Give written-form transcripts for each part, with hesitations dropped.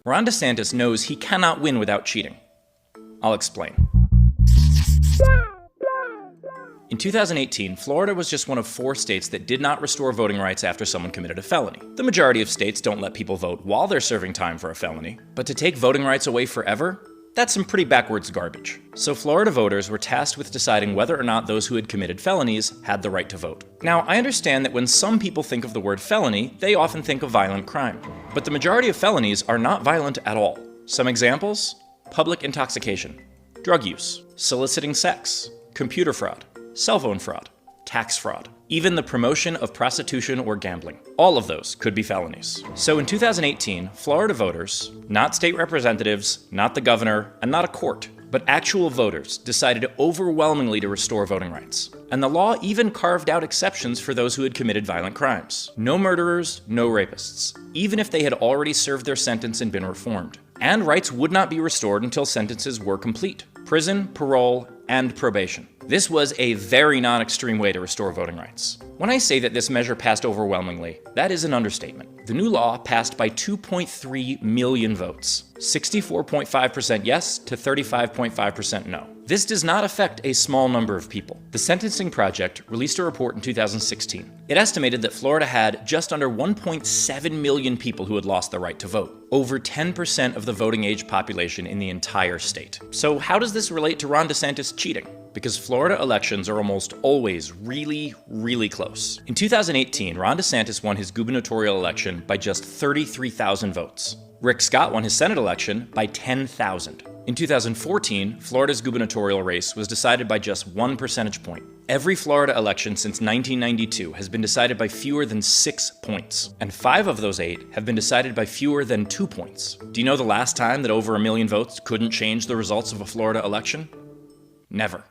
Ron DeSantis knows he cannot win without cheating. I'll explain. In 2018, Florida was just one of 4 states that did not restore voting rights after someone committed a felony. The majority of states don't let people vote while they're serving time for a felony, but to take voting rights away forever? That's some pretty backwards garbage. So Florida voters were tasked with deciding whether or not those who had committed felonies had the right to vote. Now, I understand that when some people think of the word felony, they often think of violent crime. But the majority of felonies are not violent at all. Some examples: public intoxication, drug use, soliciting sex, computer fraud, cell phone fraud, tax fraud, even the promotion of prostitution or gambling. All of those could be felonies. So in 2018, Florida voters, not state representatives, not the governor, and not a court, but actual voters decided overwhelmingly to restore voting rights. And the law even carved out exceptions for those who had committed violent crimes. No murderers, no rapists, even if they had already served their sentence and been reformed. And rights would not be restored until sentences were complete: prison, parole, and probation. This was a very non-extreme way to restore voting rights. When I say that this measure passed overwhelmingly, that is an understatement. The new law passed by 2.3 million votes, 64.5% yes to 35.5% no. This does not affect a small number of people. The Sentencing Project released a report in 2016. It estimated that Florida had just under 1.7 million people who had lost the right to vote, over 10% of the voting age population in the entire state. So how does this relate to Ron DeSantis cheating? Because Florida elections are almost always really, really close. In 2018, Ron DeSantis won his gubernatorial election by just 33,000 votes. Rick Scott won his Senate election by 10,000. In 2014, Florida's gubernatorial race was decided by just 1 percentage point. Every Florida election since 1992 has been decided by fewer than 6 points, and 5 of those 8 have been decided by fewer than 2 points. Do you know the last time that over 1 million votes couldn't change the results of a Florida election? Never.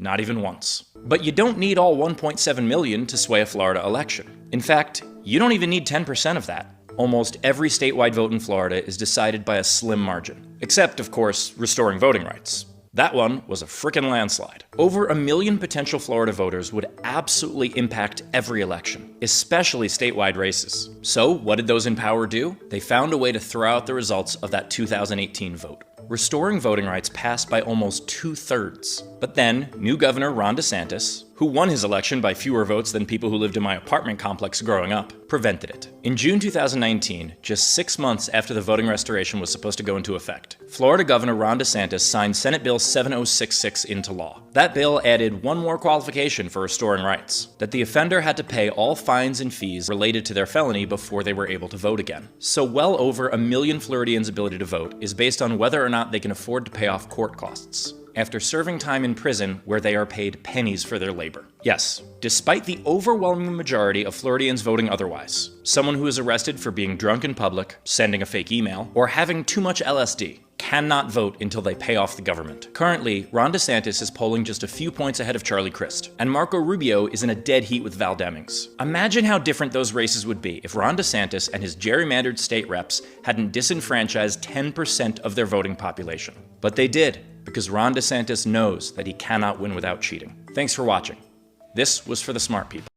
Not even once. But you don't need all 1.7 million to sway a Florida election. In fact, you don't even need 10% of that. Almost every statewide vote in Florida is decided by a slim margin. Except, of course, restoring voting rights. That one was a frickin' landslide. Over 1 million potential Florida voters would absolutely impact every election, especially statewide races. So what did those in power do? They found a way to throw out the results of that 2018 vote. Restoring voting rights passed by almost 2/3. But then, new Governor Ron DeSantis, who won his election by fewer votes than people who lived in my apartment complex growing up, prevented it. In June 2019, just 6 months after the voting restoration was supposed to go into effect, Florida Governor Ron DeSantis signed Senate Bill 7066 into law. That bill added one more qualification for restoring rights: that the offender had to pay all fines and fees related to their felony before they were able to vote again. So well over 1 million Floridians' ability to vote is based on whether or not they can afford to pay off court costs after serving time in prison where they are paid pennies for their labor. Yes, despite the overwhelming majority of Floridians voting otherwise, someone who is arrested for being drunk in public, sending a fake email, or having too much LSD cannot vote until they pay off the government. Currently, Ron DeSantis is polling just a few points ahead of Charlie Crist, and Marco Rubio is in a dead heat with Val Demings. Imagine how different those races would be if Ron DeSantis and his gerrymandered state reps hadn't disenfranchised 10% of their voting population. But they did, because Ron DeSantis knows that he cannot win without cheating. Thanks for watching. This was for the smart people.